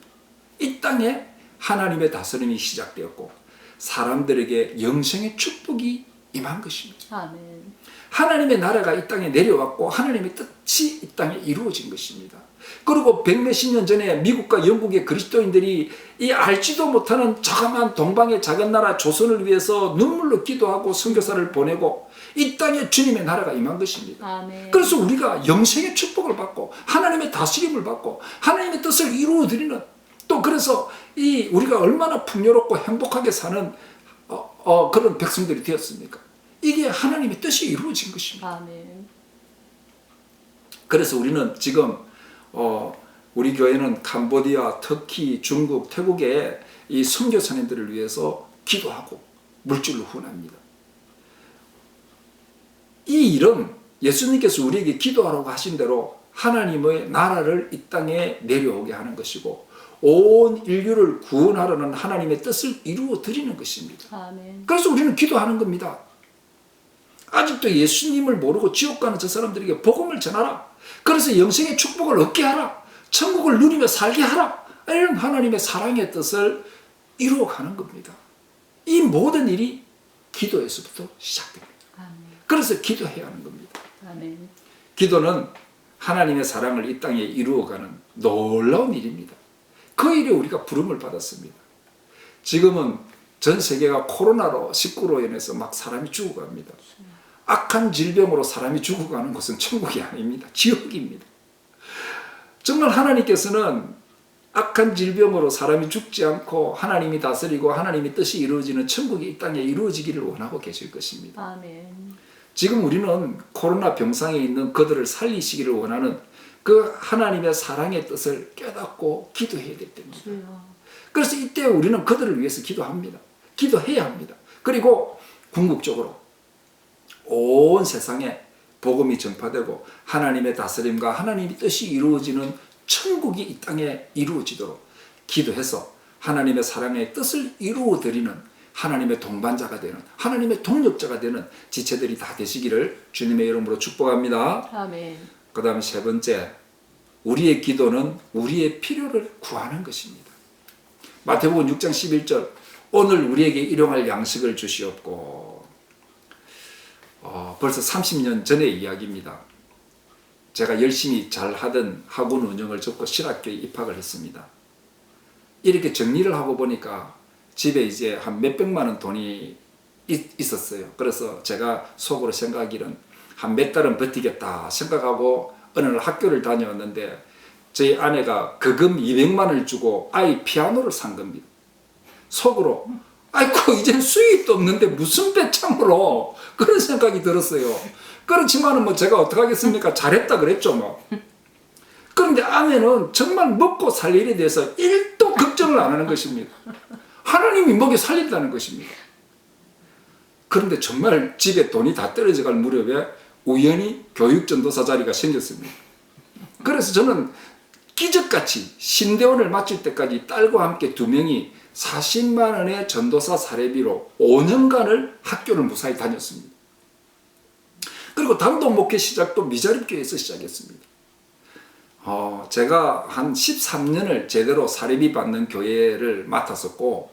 이 땅에 하나님의 다스림이 시작되었고 사람들에게 영생의 축복이 임한 것입니다. 아멘. 하나님의 나라가 이 땅에 내려왔고 하나님의 뜻이 이 땅에 이루어진 것입니다. 그리고 백몇십 년 전에 미국과 영국의 그리스도인들이 이 알지도 못하는 자그마한 동방의 작은 나라 조선을 위해서 눈물로 기도하고 선교사를 보내고 이 땅에 주님의 나라가 임한 것입니다. 아멘. 그래서 우리가 영생의 축복을 받고 하나님의 다스림을 받고 하나님의 뜻을 이루어드리는, 또 그래서 이 우리가 얼마나 풍요롭고 행복하게 사는 그런 백성들이 되었습니까? 이게 하나님의 뜻이 이루어진 것입니다. 아멘. 그래서 우리는 지금 우리 교회는 캄보디아, 터키, 중국, 태국에 이 선교사님들을 위해서 기도하고 물질로 후원합니다. 이 일은 예수님께서 우리에게 기도하라고 하신 대로 하나님의 나라를 이 땅에 내려오게 하는 것이고 온 인류를 구원하려는 하나님의 뜻을 이루어 드리는 것입니다. 아멘. 그래서 우리는 기도하는 겁니다. 아직도 예수님을 모르고 지옥 가는 저 사람들에게 복음을 전하라. 그래서 영생의 축복을 얻게 하라. 천국을 누리며 살게 하라. 이런 하나님의 사랑의 뜻을 이루어가는 겁니다. 이 모든 일이 기도에서부터 시작됩니다. 아멘. 그래서 기도해야 하는 겁니다. 아멘. 기도는 하나님의 사랑을 이 땅에 이루어가는 놀라운 일입니다. 그 일에 우리가 부름을 받았습니다. 지금은 전 세계가 코로나로 19로 인해서 막 사람이 죽어갑니다. 악한 질병으로 사람이 죽어가는 곳은 천국이 아닙니다. 지옥입니다. 정말 하나님께서는 악한 질병으로 사람이 죽지 않고 하나님이 다스리고 하나님의 뜻이 이루어지는 천국이 이 땅에 이루어지기를 원하고 계실 것입니다. 아멘. 지금 우리는 코로나 병상에 있는 그들을 살리시기를 원하는 그 하나님의 사랑의 뜻을 깨닫고 기도해야 될 때입니다. 그래서 이때 우리는 그들을 위해서 기도합니다. 기도해야 합니다. 그리고 궁극적으로 온 세상에 복음이 전파되고 하나님의 다스림과 하나님의 뜻이 이루어지는 천국이 이 땅에 이루어지도록 기도해서 하나님의 사랑의 뜻을 이루어드리는 하나님의 동반자가 되는 하나님의 동력자가 되는 지체들이 다 되시기를 주님의 이름으로 축복합니다. 아멘. 그 다음에 세 번째, 우리의 기도는 우리의 필요를 구하는 것입니다. 마태복음 6장 11절, 오늘 우리에게 일용할 양식을 주시옵고. 벌써 30년 전의 이야기입니다. 제가 열심히 잘 하던 학원 운영을 접고 실학교에 입학을 했습니다. 이렇게 정리를 하고 보니까 집에 이제 한 몇백만 원 돈이 있었어요. 그래서 제가 속으로 생각하기는 한 몇 달은 버티겠다 생각하고 어느 날 학교를 다녀왔는데 저희 아내가 거금 200만 원을 주고 아이 피아노를 산 겁니다. 속으로 아이고 이젠 수입도 없는데 무슨 배짱으로, 그런 생각이 들었어요. 그렇지만은 뭐 제가 어떡하겠습니까? 잘했다 그랬죠 뭐. 그런데 아내는 정말 먹고 살 일에 대해서 1도 걱정을 안 하는 것입니다. 하나님이 먹여 살린다는 것입니다. 그런데 정말 집에 돈이 다 떨어져 갈 무렵에 우연히 교육전도사 자리가 생겼습니다. 그래서 저는 기적같이 신대원을 마칠 때까지 딸과 함께 두 명이 40만 원의 전도사 사례비로 5년간을 학교를 무사히 다녔습니다. 그리고 단독 목회 시작도 미자립교회에서 시작했습니다. 제가 한 13년을 제대로 사례비 받는 교회를 맡았었고,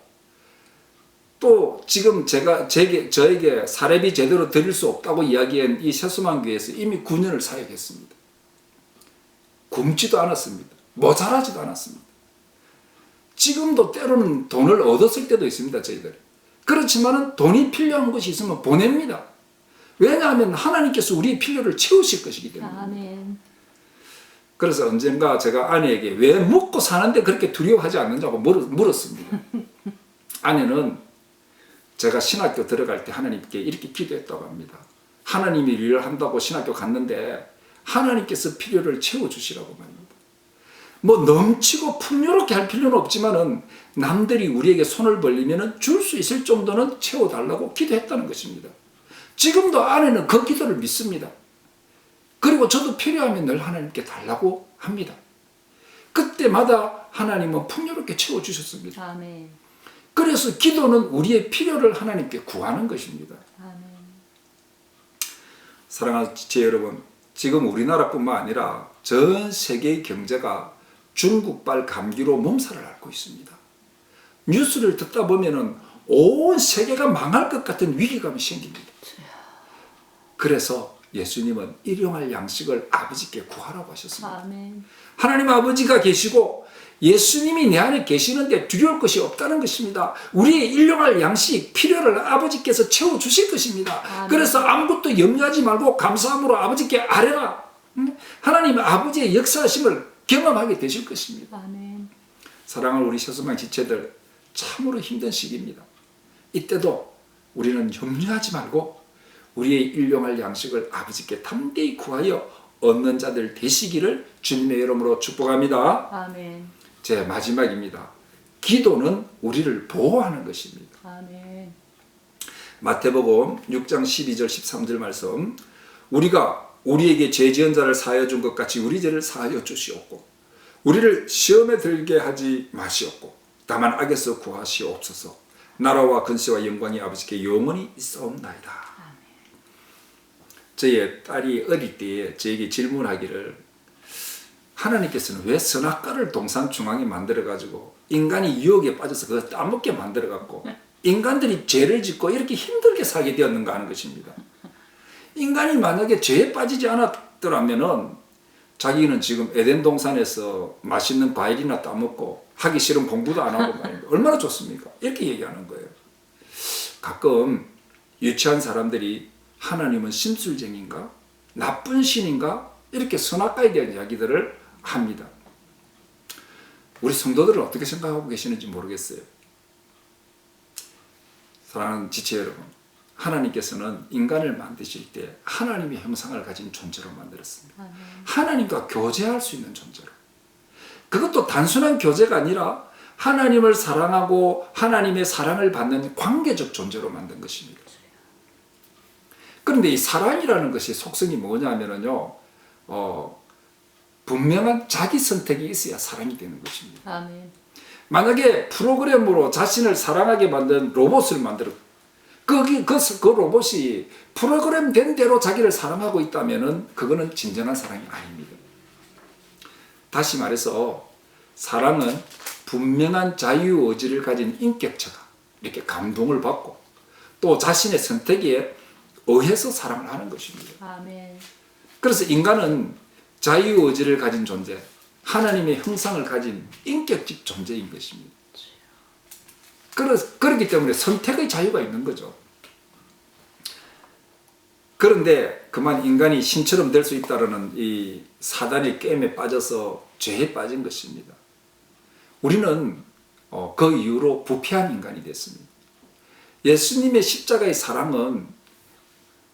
또 지금 저에게 사례비 제대로 드릴 수 없다고 이야기한 이 세수만 교회에서 이미 9년을 사역했습니다. 굶지도 않았습니다. 모자라지도 않았습니다. 지금도 때로는 돈을 얻었을 때도 있습니다, 저희들. 그렇지만 돈이 필요한 것이 있으면 보냅니다. 왜냐하면 하나님께서 우리의 필요를 채우실 것이기 때문에. 아멘. 그래서 언젠가 제가 아내에게 왜 먹고 사는데 그렇게 두려워하지 않는냐고 물었습니다. 아내는 제가 신학교 들어갈 때 하나님께 이렇게 기도했다고 합니다. 하나님이 일을 한다고 신학교 갔는데 하나님께서 필요를 채워주시라고 말입니다. 뭐 넘치고 풍요롭게 할 필요는 없지만은 남들이 우리에게 손을 벌리면 줄 수 있을 정도는 채워달라고 기도했다는 것입니다. 지금도 아내는 그 기도를 믿습니다. 그리고 저도 필요하면 늘 하나님께 달라고 합니다. 그때마다 하나님은 풍요롭게 채워주셨습니다. 아멘. 그래서 기도는 우리의 필요를 하나님께 구하는 것입니다. 아멘. 사랑하는 지체 여러분, 지금 우리나라뿐만 아니라 전 세계의 경제가 중국발 감기로 몸살을 앓고 있습니다. 뉴스를 듣다 보면은 온 세계가 망할 것 같은 위기감이 생깁니다. 그래서 예수님은 일용할 양식을 아버지께 구하라고 하셨습니다. 아멘. 하나님 아버지가 계시고 예수님이 내 안에 계시는데 두려울 것이 없다는 것입니다. 우리의 일용할 양식, 필요를 아버지께서 채워주실 것입니다. 아멘. 그래서 아무것도 염려하지 말고 감사함으로 아버지께 아뢰라. 하나님 아버지의 역사하심을 경험하게 되실 것입니다. 아멘. 사랑하는 우리 세수망 지체들, 참으로 힘든 시기입니다. 이때도 우리는 염려하지 말고 우리의 일용할 양식을 아버지께 담대히 구하여 얻는 자들 되시기를 주님의 이름으로 축복합니다. 아멘. 제 마지막입니다. 기도는 우리를 보호하는 것입니다. 아멘. 마태복음 6장 12절 13절 말씀, 우리가 우리에게 죄 지은 자를 사하여 준 것 같이 우리 죄를 사하여 주시옵고 우리를 시험에 들게 하지 마시옵고 다만 악에서 구하시옵소서. 나라와 근세와 영광이 아버지께 영원히 있사옵나이다. 저희 딸이 어릴 때에 저에게 질문하기를, 하나님께서는 왜 선악과를 동산 중앙에 만들어가지고 인간이 유혹에 빠져서 그걸 따먹게 만들어갖고 인간들이 죄를 짓고 이렇게 힘들게 살게 되었는가 하는 것입니다. 인간이 만약에 죄에 빠지지 않았더라면은 자기는 지금 에덴 동산에서 맛있는 과일이나 따먹고 하기 싫은 공부도 안 하고 말입니다. 얼마나 좋습니까? 이렇게 얘기하는 거예요. 가끔 유치한 사람들이 하나님은 심술쟁인가? 나쁜 신인가? 이렇게 선악과에 대한 이야기들을 합니다. 우리 성도들은 어떻게 생각하고 계시는지 모르겠어요. 사랑하는 지체 여러분, 하나님께서는 인간을 만드실 때 하나님의 형상을 가진 존재로 만들었습니다. 아멘. 하나님과 교제할 수 있는 존재로. 그것도 단순한 교제가 아니라 하나님을 사랑하고 하나님의 사랑을 받는 관계적 존재로 만든 것입니다. 그런데 이 사랑이라는 것이 속성이 뭐냐면요, 분명한 자기 선택이 있어야 사랑이 되는 것입니다. 아멘. 만약에 프로그램으로 자신을 사랑하게 만든 로봇을 만들어, 그 로봇이 프로그램 된 대로 자기를 사랑하고 있다면은 그거는 진정한 사랑이 아닙니다. 다시 말해서 사랑은 분명한 자유의지를 가진 인격체가 이렇게 감동을 받고 또 자신의 선택에 의해서 사랑을 하는 것입니다. 아멘. 그래서 인간은 자유의지를 가진 존재, 하나님의 형상을 가진 인격적 존재인 것입니다. 그렇기 때문에 선택의 자유가 있는 거죠. 그런데 그만 인간이 신처럼 될 수 있다는 이 사단의 게임에 빠져서 죄에 빠진 것입니다. 우리는 그 이후로 부패한 인간이 됐습니다. 예수님의 십자가의 사랑은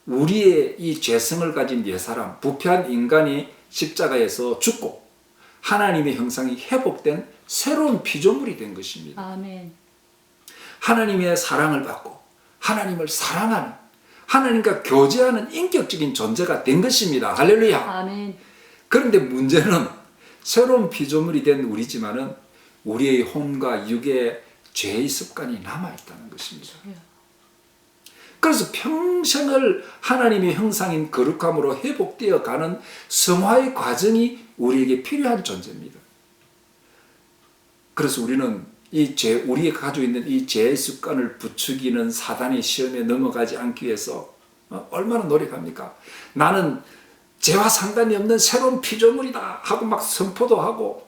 우리의 이 죄성을 가진 옛사람, 부패한 인간이 십자가에서 죽고 하나님의 형상이 회복된 새로운 피조물이 된 것입니다. 아멘. 하나님의 사랑을 받고 하나님을 사랑하는, 하나님과 교제하는 인격적인 존재가 된 것입니다. 할렐루야. 아멘. 그런데 문제는 새로운 피조물이 된 우리지만은 우리의 혼과 육의 죄의 습관이 남아있다는 것입니다. 그래서 평생을 하나님의 형상인 거룩함으로 회복되어 가는 성화의 과정이 우리에게 필요한 존재입니다. 그래서 우리는 우리가 가지고 있는 이 죄의 습관을 부추기는 사단의 시험에 넘어가지 않기 위해서 얼마나 노력합니까? 나는 죄와 상관이 없는 새로운 피조물이다 하고 막 선포도 하고,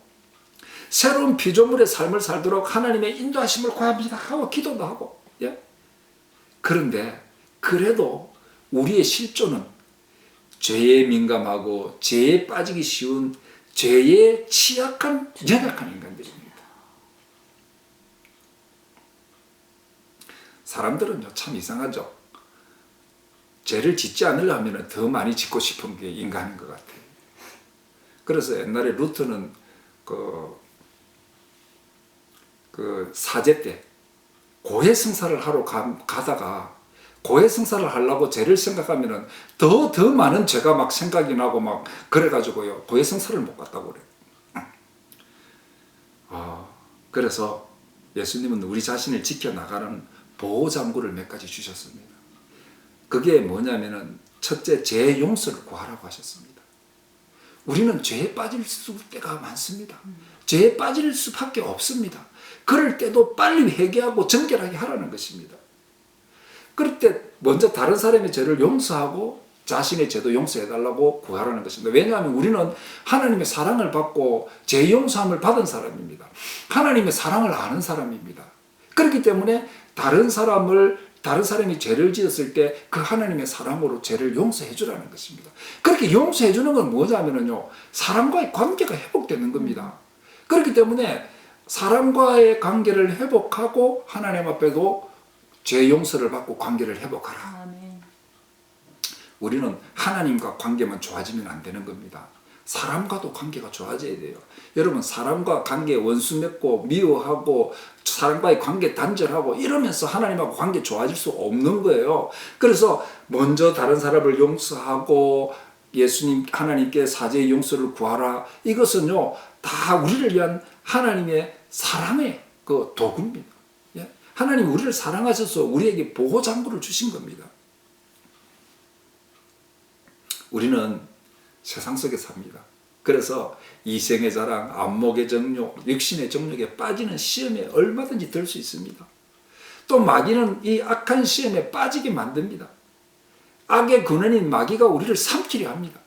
새로운 피조물의 삶을 살도록 하나님의 인도하심을 구합니다 하고 기도도 하고, 예? 그런데 그래도 우리의 실존은 죄에 민감하고 죄에 빠지기 쉬운 죄에 취약한 연약한 인간들입니다. 사람들은요 참 이상하죠. 죄를 짓지 않으려면 더 많이 짓고 싶은 게 인간인 것 같아요. 그래서 옛날에 루트는 그 사제 때 고해성사를 하러 가다가 고해성사를 하려고 죄를 생각하면은 더 많은 죄가 막 생각이 나고 막 그래가지고요 고해성사를 못 갔다고 그래요. 그래서 예수님은 우리 자신을 지켜나가는 보호장구를 몇 가지 주셨습니다. 그게 뭐냐면은 첫째, 죄의 용서를 구하라고 하셨습니다. 우리는 죄에 빠질 때가 많습니다. 죄에 빠질 수밖에 없습니다. 그럴 때도 빨리 회개하고 정결하게 하라는 것입니다. 그럴 때 먼저 다른 사람의 죄를 용서하고 자신의 죄도 용서해달라고 구하라는 것입니다. 왜냐하면 우리는 하나님의 사랑을 받고 죄 용서함을 받은 사람입니다. 하나님의 사랑을 아는 사람입니다. 그렇기 때문에 다른 사람이 죄를 지었을 때 그 하나님의 사랑으로 죄를 용서해 주라는 것입니다. 그렇게 용서해 주는 건 뭐냐면요, 사람과의 관계가 회복되는 겁니다. 그렇기 때문에 사람과의 관계를 회복하고 하나님 앞에도 죄 용서를 받고 관계를 회복하라. 아멘. 우리는 하나님과 관계만 좋아지면 안 되는 겁니다. 사람과도 관계가 좋아져야 돼요. 여러분, 사람과 관계 원수 맺고 미워하고 사람과의 관계 단절하고 이러면서 하나님하고 관계 좋아질 수 없는 거예요. 그래서 먼저 다른 사람을 용서하고 예수님 하나님께 사죄의 용서를 구하라. 이것은요 다 우리를 위한 하나님의 사랑의 그 도구입니다. 예? 하나님 우리를 사랑하셔서 우리에게 보호장구를 주신 겁니다. 우리는 세상 속에 삽니다. 그래서 이생의 자랑, 안목의 정욕, 육신의 정욕에 빠지는 시험에 얼마든지 들 수 있습니다. 또 마귀는 이 악한 시험에 빠지게 만듭니다. 악의 근원인 마귀가 우리를 삼키려 합니다.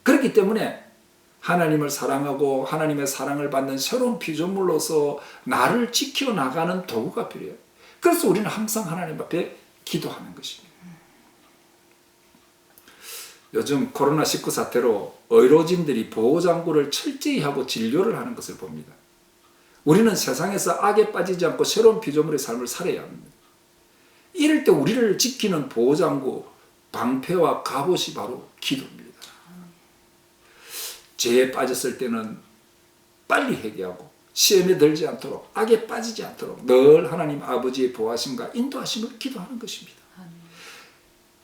그렇기 때문에 하나님을 사랑하고 하나님의 사랑을 받는 새로운 피조물로서 나를 지켜나가는 도구가 필요해요. 그래서 우리는 항상 하나님 앞에 기도하는 것입니다. 요즘 코로나19 사태로 의료진들이 보호장구를 철저히 하고 진료를 하는 것을 봅니다. 우리는 세상에서 악에 빠지지 않고 새로운 피조물의 삶을 살아야 합니다. 이럴 때 우리를 지키는 보호장구, 방패와 갑옷이 바로 기도입니다. 죄에 빠졌을 때는 빨리 회개하고 시험에 들지 않도록, 악에 빠지지 않도록 늘 하나님 아버지의 보호하심과 인도하심을 기도하는 것입니다.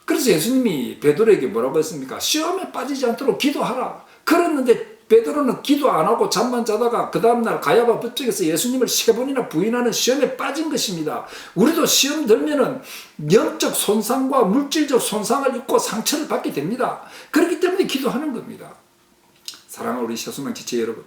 그래서 예수님이 베드로에게 뭐라고 했습니까? 시험에 빠지지 않도록 기도하라. 그랬는데 베드로는 기도 안 하고 잠만 자다가 그 다음날 가야바 부쪽에서 예수님을 3번이나 부인하는 시험에 빠진 것입니다. 우리도 시험 들면은 영적 손상과 물질적 손상을 입고 상처를 받게 됩니다. 그렇기 때문에 기도하는 겁니다. 사랑하는 우리 세수만 지체 여러분,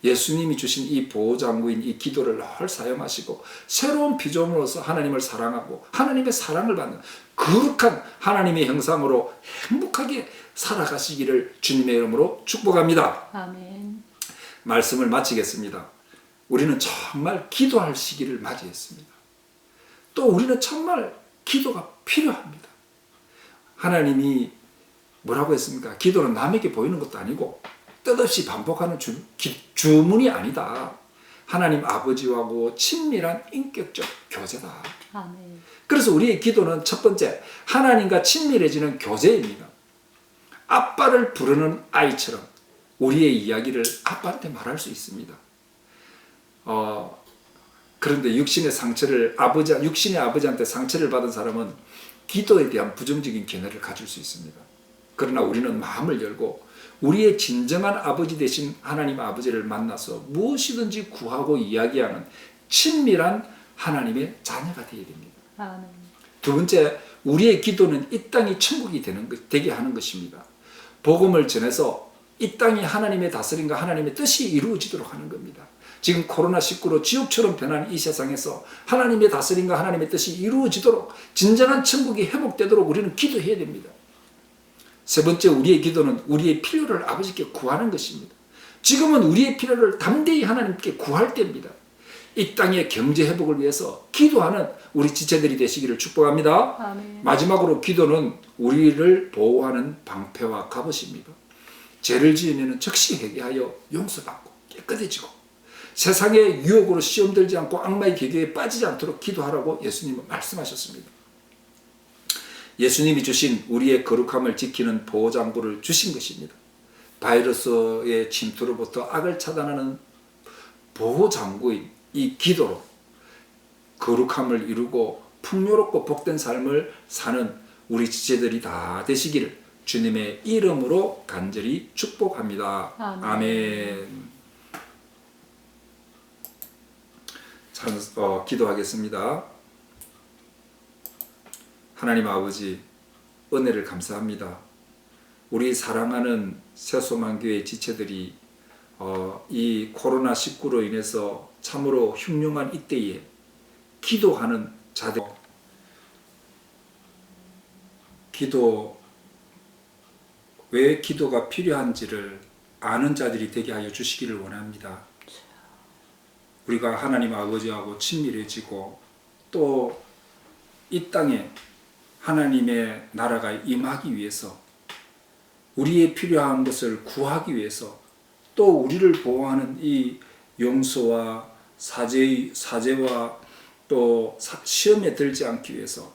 예수님이 주신 이 보호장구인 이 기도를 늘 사용하시고 새로운 피조물로서 하나님을 사랑하고 하나님의 사랑을 받는 거룩한 하나님의 형상으로 행복하게 살아가시기를 주님의 이름으로 축복합니다. 아멘. 말씀을 마치겠습니다. 우리는 정말 기도할 시기를 맞이했습니다. 또 우리는 정말 기도가 필요합니다. 하나님이 뭐라고 했습니까? 기도는 남에게 보이는 것도 아니고 뜻없이 반복하는 주문이 아니다. 하나님 아버지하고 친밀한 인격적 교제다. 아멘. 그래서 우리의 기도는 첫 번째, 하나님과 친밀해지는 교제입니다. 아빠를 부르는 아이처럼 우리의 이야기를 아빠한테 말할 수 있습니다. 그런데 육신의 아버지한테 상처를 받은 사람은 기도에 대한 부정적인 견해를 가질 수 있습니다. 그러나 우리는 마음을 열고 우리의 진정한 아버지 되신 하나님 아버지를 만나서 무엇이든지 구하고 이야기하는 친밀한 하나님의 자녀가 되어야 됩니다. 아멘. 두 번째, 우리의 기도는 이 땅이 천국이 되게 하는 것입니다. 복음을 전해서 이 땅이 하나님의 다스림과 하나님의 뜻이 이루어지도록 하는 겁니다. 지금 코로나19로 지옥처럼 변한 이 세상에서 하나님의 다스림과 하나님의 뜻이 이루어지도록 진정한 천국이 회복되도록 우리는 기도해야 됩니다. 세 번째, 우리의 기도는 우리의 필요를 아버지께 구하는 것입니다. 지금은 우리의 필요를 담대히 하나님께 구할 때입니다. 이 땅의 경제 회복을 위해서 기도하는 우리 지체들이 되시기를 축복합니다. 아멘. 마지막으로 기도는 우리를 보호하는 방패와 갑옷입니다. 죄를 지으면 즉시 회개하여 용서받고 깨끗해지고 세상의 유혹으로 시험들지 않고 악마의 계계에 빠지지 않도록 기도하라고 예수님은 말씀하셨습니다. 예수님이 주신 우리의 거룩함을 지키는 보호장구를 주신 것입니다. 바이러스의 침투로부터 악을 차단하는 보호장구인 이 기도로 거룩함을 이루고 풍요롭고 복된 삶을 사는 우리 지체들이 다 되시기를 주님의 이름으로 간절히 축복합니다. 아멘. 기도하겠습니다. 하나님 아버지, 은혜를 감사합니다. 우리 사랑하는 새소망교회 지체들이 이 코로나19로 인해서 참으로 흉흉한 이때에 기도하는 자들, 왜 기도가 필요한지를 아는 자들이 되게 하여 주시기를 원합니다. 우리가 하나님 아버지하고 친밀해지고 또 이 땅에 하나님의 나라가 임하기 위해서 우리의 필요한 것을 구하기 위해서 또 우리를 보호하는 이 용서와 사죄와 또 시험에 들지 않기 위해서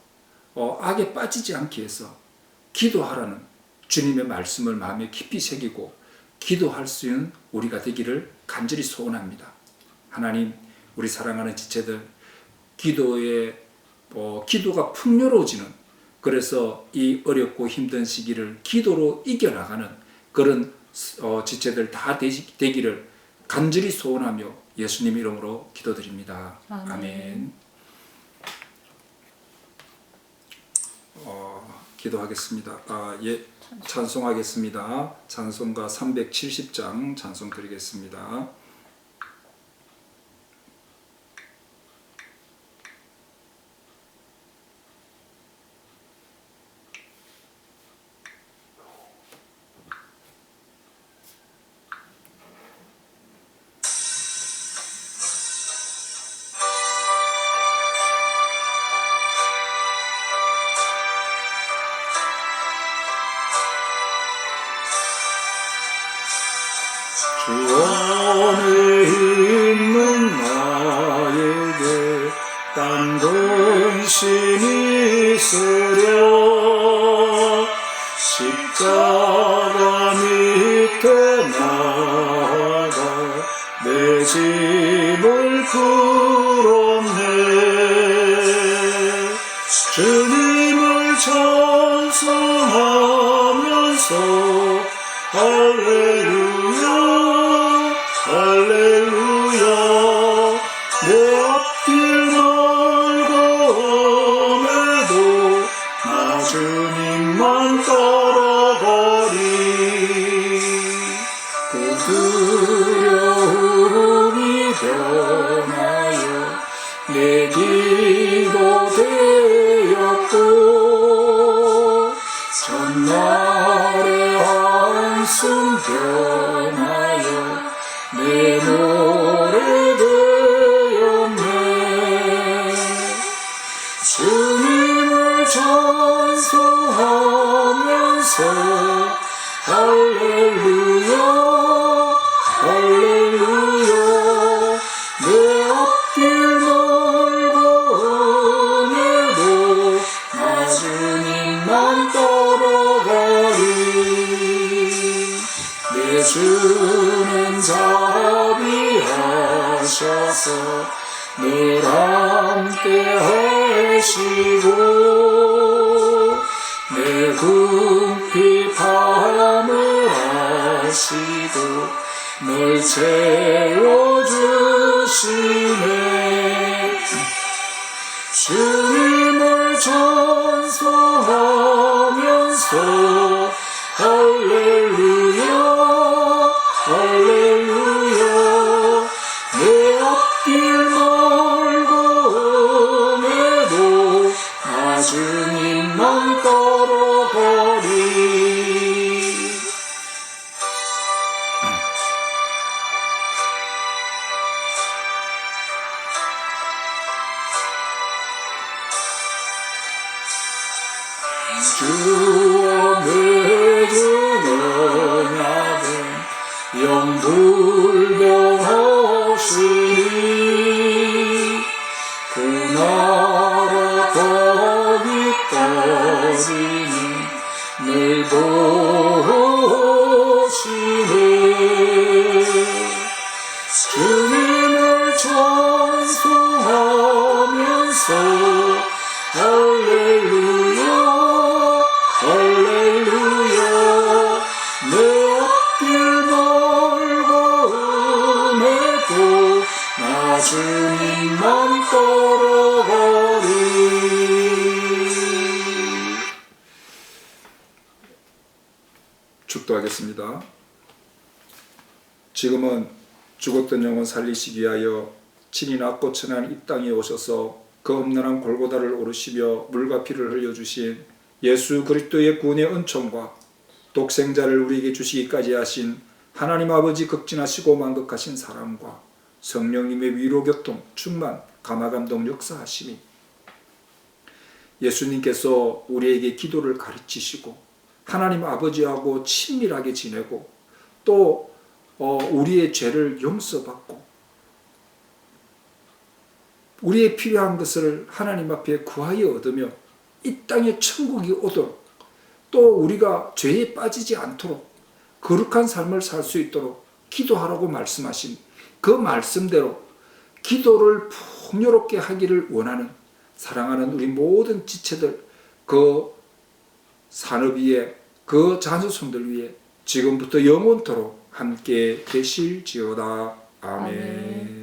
악에 빠지지 않기 위해서 기도하라는 주님의 말씀을 마음에 깊이 새기고 기도할 수 있는 우리가 되기를 간절히 소원합니다. 하나님, 우리 사랑하는 지체들 기도가 풍요로워지는, 그래서 이 어렵고 힘든 시기를 기도로 이겨나가는 그런 지체들 다 되기를 간절히 소원하며 예수님 이름으로 기도드립니다. 아멘. 기도하겠습니다. 찬송하겠습니다. 찬송가 370장 찬송 드리겠습니다. 주 안에 있는 나에게 딴 근심이 있으려 십자가 밑에 나가 내 짐을 풀었네. 주님을 찬송하면서 할렐루야 할렐루야. 내 앞길 멀고 험해도 나 주님만 따라가리. 그 두려움이 변하여 내 기도 되었고 전날의 한숨 변하여 내 노래 되었네. 주님을 찬송하면서 할렐루야 할렐루야. 내 앞길 멀고 험해도 나 주님만 따라가리. 내 주는 자비하셔서 늘 함께 하시고 궁핍 밤을 아시고 널 채워주시네. 주님을 찬송하면서 할렐루야 할렐루야. 내 앞길 멀고 험해도 나 주님만 따라가리. 주와 매주 언약은 영불변하시니 그 나라 거기까지는 늘 보시네. 주님을 찬송하면서 할렐루야 할렐루야. 내 앞길 멀고 험해도 나 주님만 따라가리. 축도하겠습니다. 지금은 죽었던 영혼 살리시기 위하여 친히 낮고 천한 이 땅에 오셔서 그 엄난한 골고다를 오르시며 물과 피를 흘려주신 예수 그리스도의 구원의 은총과 독생자를 우리에게 주시기까지 하신 하나님 아버지 극진하시고 만극하신 사랑과 성령님의 위로 교통 충만 감화감동 역사하심이 예수님께서 우리에게 기도를 가르치시고 하나님 아버지하고 친밀하게 지내고 또 우리의 죄를 용서받고 우리의 필요한 것을 하나님 앞에 구하여 얻으며 이 땅에 천국이 오도록 또 우리가 죄에 빠지지 않도록 거룩한 삶을 살 수 있도록 기도하라고 말씀하신 그 말씀대로 기도를 풍요롭게 하기를 원하는 사랑하는 우리 모든 지체들 그 산업 위에 그 자녀손들 위에 지금부터 영원토록 함께 계실지어다. 아멘.